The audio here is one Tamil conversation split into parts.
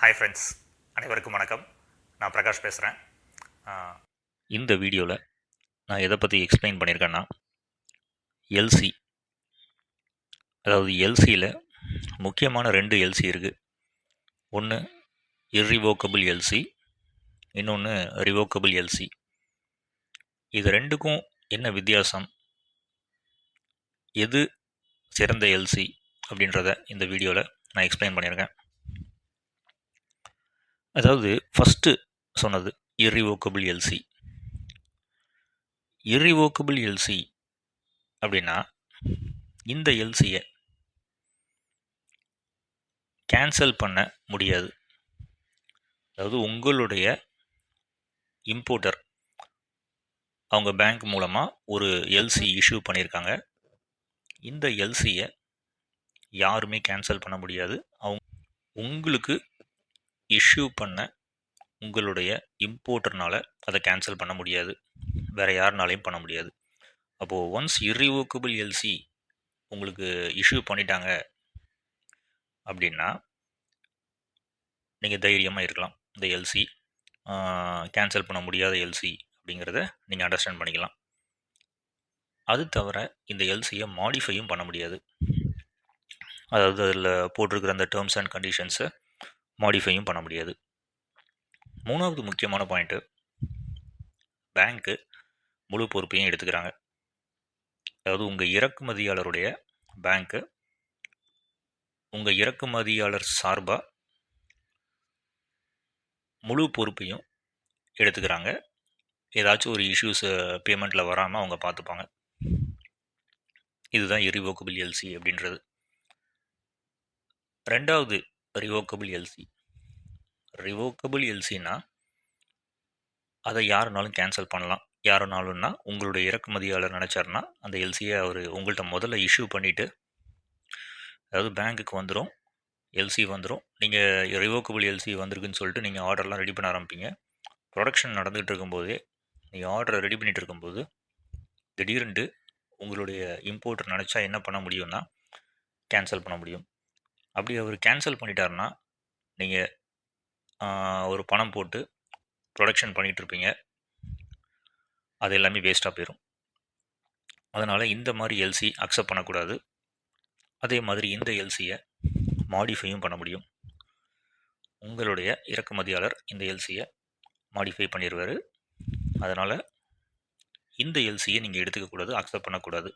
ஹாய் ஃப்ரெண்ட்ஸ், அனைவருக்கும் வணக்கம். நான் பிரகாஷ் பேசுகிறேன். இந்த வீடியோவில் நான் எதை பற்றி எக்ஸ்பிளைன் பண்ணியிருக்கேன்னா, எல்சி. அதாவது எல்சியில் முக்கியமான 2 எல்சி இருக்குது. ஒன்று இர்ரிவோக்கபிள் எல்சி, இன்னொன்று ரிவோக்கபிள் எல்சி. இது ரெண்டுக்கும் என்ன வித்தியாசம், எது சிறந்த எல்சி அப்படின்றத இந்த வீடியோவில் நான் எக்ஸ்பிளைன் பண்ணியிருக்கேன். அதாவது ஃபஸ்ட்டு சொன்னது இர்ரிவோக்கபிள் எல்சி. இர்ரிவோக்கபிள் எல்சி அப்படின்னா, இந்த எல்சியை கேன்சல் பண்ண முடியாது. அதாவது உங்களுடைய இம்போர்ட்டர் அவங்க பேங்க் மூலமாக ஒரு எல்சி இஷ்யூ பண்ணியிருக்காங்க. இந்த எல்சியை யாருமே கேன்சல் பண்ண முடியாது. உங்களுக்கு இஷ்யூ பண்ண உங்களுடைய இம்போர்ட்டர்னால் அதை கேன்சல் பண்ண முடியாது. வேறு யாருனாலையும் பண்ண முடியாது. அப்போது ஒன்ஸ் இர்ரிவோக்கபிள் எல்சி உங்களுக்கு இஷ்யூ பண்ணிட்டாங்க அப்படின்னா, நீங்கள் தைரியமாக இருக்கலாம். இந்த எல்சி கேன்சல் பண்ண முடியாத எல்சி அப்படிங்கிறத நீங்கள் அண்டர்ஸ்டாண்ட் பண்ணிக்கலாம். அது தவிர இந்த எல்சியை மாடிஃபையும் பண்ண முடியாது. அதாவது அதில் போட்டிருக்கிற அந்த டேர்ம்ஸ் அண்ட் கண்டிஷன்ஸை மாடிஃபையும் பண்ண முடியாது. 3வது முக்கியமான பாயிண்ட்டு, பேங்க்கு முழு பொறுப்பையும் எடுத்துக்கிறாங்க. அதாவது உங்கள் இறக்குமதியாளருடைய பேங்க்கு உங்கள் இறக்குமதியாளர் சார்பாக முழு பொறுப்பையும் எடுத்துக்கிறாங்க. ஏதாச்சும் ஒரு இஷ்யூஸ் பேமெண்ட்டில் வராமல் அவங்க பார்த்துப்பாங்க. இதுதான் இர்ரிவோக்கபிள் எல்சி அப்படின்றது. 2வது ரிவோக்கபிள் எல்சி. ரிவோக்கபிள் எல்சின்னா அதை யாருனாலும் கேன்சல் பண்ணலாம். யாருனாலும்னா உங்களுடைய இறக்குமதியாளர் நினச்சாருன்னா அந்த எல்சியை அவர் உங்கள்கிட்ட முதல்ல இஷ்யூ பண்ணிவிட்டு, அதாவது பேங்க்குக்கு வந்துடும், எல்சி வந்துடும். நீங்கள் ரிவோக்கபிள் எல்சி வந்திருக்குன்னு சொல்லிட்டு நீங்கள் ஆர்டர்லாம் ரெடி பண்ண ஆரம்பிப்பீங்க. ப்ரொடக்ஷன் நடந்துகிட்டு இருக்கும்போதே, நீங்கள் ஆர்டரை ரெடி பண்ணிகிட்டு இருக்கும்போது திடீர்னு உங்களுடைய இம்போர்ட்டர் நினச்சா என்ன பண்ண முடியும்னா கேன்சல் பண்ண முடியும். அப்படி அவர் கேன்சல் பண்ணிட்டாருன்னா நீங்கள் ஒரு பணம் போட்டு ப்ரொடக்ஷன் பண்ணிகிட்ருப்பீங்க, அது எல்லாமே வேஸ்ட்டாக போயிடும். அதனால் இந்த மாதிரி எல்சி அக்செப்ட் பண்ணக்கூடாது. அதே மாதிரி இந்த எல்சியை மாடிஃபையும் பண்ண முடியும். உங்களுடைய இறக்குமதியாளர் இந்த எல்சியை மாடிஃபை பண்ணிடுவார். அதனால் இந்த எல்சியை நீங்கள் எடுத்துக்கக்கூடாது, அக்செப்ட் பண்ணக்கூடாது.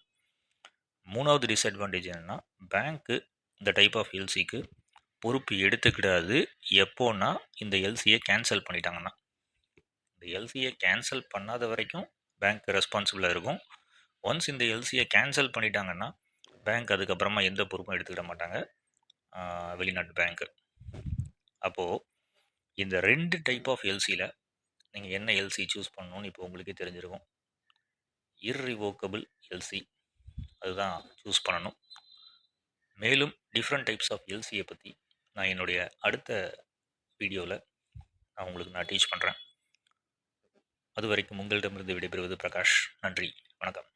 3வது டிஸ்அட்வான்டேஜ் என்னென்னா, பேங்க்கு இந்த டைப் ஆஃப் எல்சிக்கு பொறுப்பு எடுத்துக்கிடாது. எப்போன்னா இந்த எல்சியை கேன்சல் பண்ணிட்டாங்கன்னா. இந்த எல்சியை கேன்சல் பண்ணாத வரைக்கும் பேங்க் ரெஸ்பான்சிபிளாக இருக்கும். ஒன்ஸ் இந்த எல்சியை கேன்சல் பண்ணிட்டாங்கன்னா பேங்க் அதுக்கப்புறமா எந்த பொறுப்பும் எடுத்துக்கிட மாட்டாங்க, வெளிநாட்டு பேங்க்கு. அப்போது இந்த 2 டைப் ஆஃப் எல்சியில் நீங்கள் என்ன எல்சி சூஸ் பண்ணணும்னு இப்போ உங்களுக்கே தெரிஞ்சிருக்கும். இர்ரிவோக்கபிள் எல்சி அதுதான் சூஸ் பண்ணணும். மேலும் டிஃப்ரெண்ட் டைப்ஸ் ஆஃப் எல்சியை பற்றி நான் என்னுடைய அடுத்த வீடியோவில் நான் டீச் பண்ணுறேன். அது வரைக்கும் உங்களிடமிருந்து விடைபெறுவது பிரகாஷ். நன்றி, வணக்கம்.